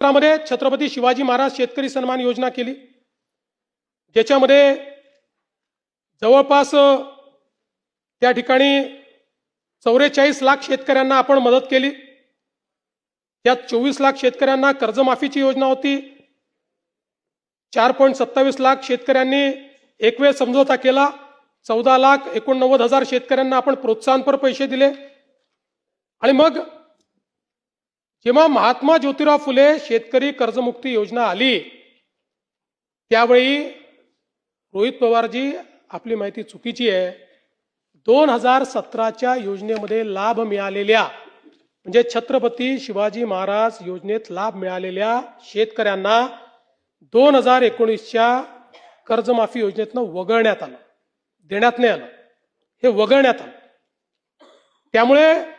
मध्ये छत्रपती शिवाजी महाराज शेतकरी सन्मान योजना केली, ज्याच्यामध्ये जवळपास त्या ठिकाणी 44 लाख शेतकऱ्यांना आपण मदत केली। त्यात 24 लाख शेतकऱ्यांना कर्जमाफीची योजना होती। 4.27 लाख शेतकऱ्यांनी एकवेळ समझोता केला। 14,89,000 शेतकऱ्यांना आपण प्रोत्साहनपर पैसे दिले। आणि मग जेव्हा महात्मा ज्योतिराव फुले शेतकरी कर्जमुक्ती योजना आली, त्यावेळी रोहित पवारजी आपली माहिती चुकीची आहे। 2017च्या योजनेमध्ये लाभ मिळालेल्या म्हणजे छत्रपती शिवाजी महाराज योजनेत लाभ मिळालेल्या शेतकऱ्यांना 2019च्या कर्जमाफी योजनेतनं वगळण्यात आलं, देण्यात नाही आलं, हे वगळण्यात आलं। त्यामुळे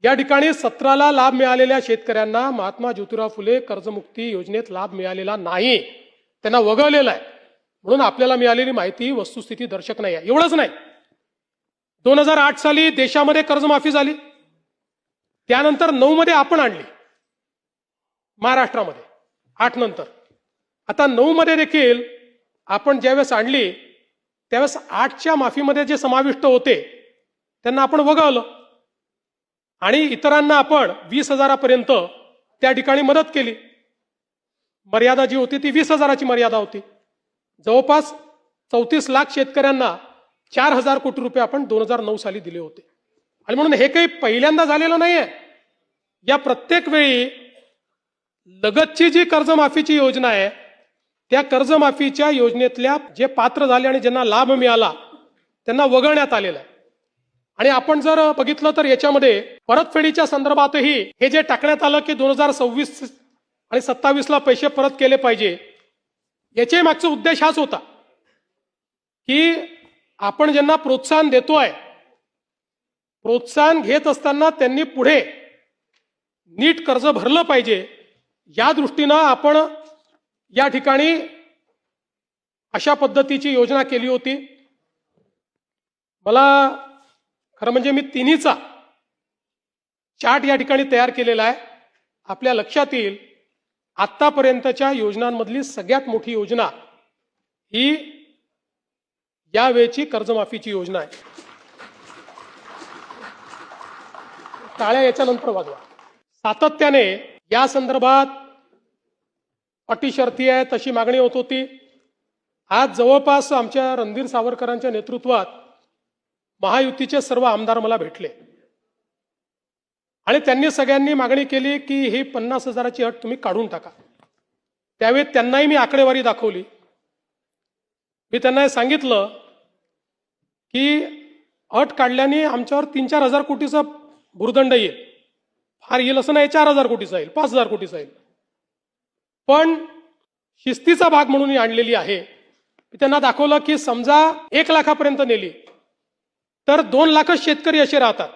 या ठिकाणी 17ला लाभ मिळालेल्या शेतकऱ्यांना महात्मा ज्योतिराव फुले कर्जमुक्ती योजनेत लाभ मिळालेला नाही, त्यांना वगळलेला आहे। म्हणून आपल्याला मिळालेली माहिती वस्तुस्थिती दर्शक नाही आहे। एवढंच नाही, 2008 साली देशामध्ये कर्जमाफी झाली, त्यानंतर 9 मध्ये आपण आणली महाराष्ट्रामध्ये, 8 नंतर। आता 9 मध्ये देखील आपण ज्यावेळेस आणली त्यावेळेस 8च्या माफीमध्ये जे समाविष्ट होते त्यांना आपण वगळलं आणि इतरांना आपण 20,000पर्यंत त्या ठिकाणी मदत केली। मर्यादा जी होती ती 20,000ची मर्यादा होती। जवळपास 34 लाख शेतकऱ्यांना 4,000 कोटी रुपये आपण 2009 साली दिले होते। आणि म्हणून हे काही पहिल्यांदा झालेलं नाहीये। या प्रत्येक वेळी लगतची जी कर्जमाफीची योजना आहे त्या कर्जमाफीच्या योजनेतल्या जे पात्र झाले आणि ज्यांना लाभ मिळाला त्यांना वगळण्यात आलेलं आहे। आणि आपण जर बघितलं तर याच्यामध्ये परतफेडीच्या संदर्भातही हे जे टाकण्यात आलं की 2026 आणि 27ला पैसे परत केले पाहिजे, याच्या मागचा उद्देश हाच होता की आपण ज्यांना प्रोत्साहन देतोय, प्रोत्साहन घेत असताना त्यांनी पुढे नीट कर्ज भरलं पाहिजे, या दृष्टीनं आपण या ठिकाणी अशा पद्धतीची योजना केली होती। मला खरं म्हणजे मी तिन्हीचा चार्ट या ठिकाणी तयार केलेला आहे। आपल्या लक्षात येईल आतापर्यंतच्या योजनांमधली सगळ्यात मोठी योजना ही यावेळची कर्जमाफीची योजना आहे। टाळ्या याच्यानंतर वाजवा। सातत्याने या संदर्भात अटी शर्ती आहे तशी मागणी होत होती। आज जवळपास आमच्या रणधीर सावरकरांच्या नेतृत्वात महायुतीचे सर्व आमदार मला भेटले आणि त्यांनी सगळ्यांनी मागणी केली की ही 50,000ची अट तुम्ही काढून टाका। त्यावेळी त्यांनाही मी आकडेवारी दाखवली। मी त्यांना हे सांगितलं की अट काढल्याने आमच्यावर 3-4 हजार कोटीचा भुर्दंड येईल, फार येईल असं नाही, 4,000 कोटीचा येईल, 5,000 कोटीचा येईल, पण शिस्तीचा भाग म्हणून ही आणलेली आहे। मी त्यांना दाखवलं की समजा 1 लाखापर्यंत नेली तर 2 लाखच शेतकरी असे राहतात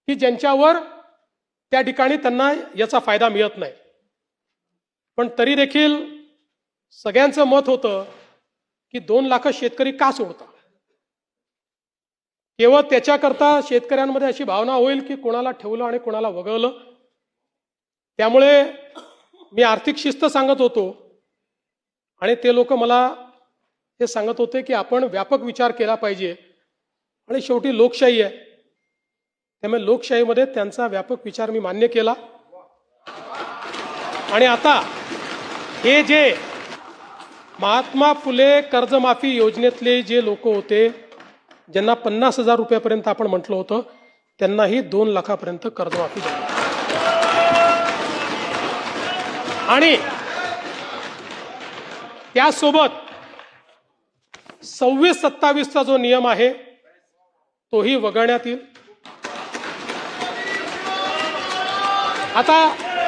की ज्यांच्यावर त्या ठिकाणी त्यांना याचा फायदा मिळत नाही। पण तरी देखील सगळ्यांचं मत होतं की 2 लाख शेतकरी का सोडतात। केवळ त्याच्याकरता शेतकऱ्यांमध्ये अशी भावना होईल की कोणाला ठेवलं आणि कोणाला वगळलं। त्यामुळे मी आर्थिक शिस्त सांगत होतो आणि ते लोक मला हे सांगत होते की आपण व्यापक विचार केला पाहिजे आणि शेवटी लोकशाही आहे, त्यामुळे लोकशाहीमध्ये त्यांचा व्यापक विचार मी मान्य केला। आणि आता हे जे महात्मा फुले कर्जमाफी योजनेतले जे लोक होते ज्यांना 50,000 रुपयापर्यंत आपण म्हटलं होतं त्यांनाही 2 लाखापर्यंत कर्जमाफी झाली। आणि त्यासोबत 26-27चा जो नियम आहे तोही वगळण्यात येईल। आता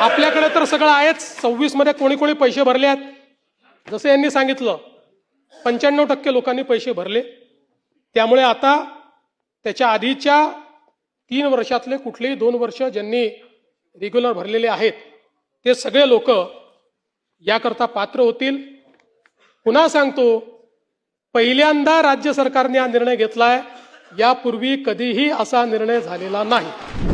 आपल्याकडे तर सगळं आहेच, 26 मध्ये कोणी कोणी पैसे भरले आहेत जसं यांनी सांगितलं 95% लोकांनी पैसे भरले। त्यामुळे आता त्याच्या आधीच्या 3 वर्षातले कुठलेही 2 वर्ष ज्यांनी रेग्युलर भरलेले आहेत ते सगळे लोक याकरता पात्र होतील। पुन्हा सांगतो, पहिल्यांदा राज्य सरकारने हा निर्णय घेतलाय, यापूर्वी कधीही असा निर्णय झालेला नाही।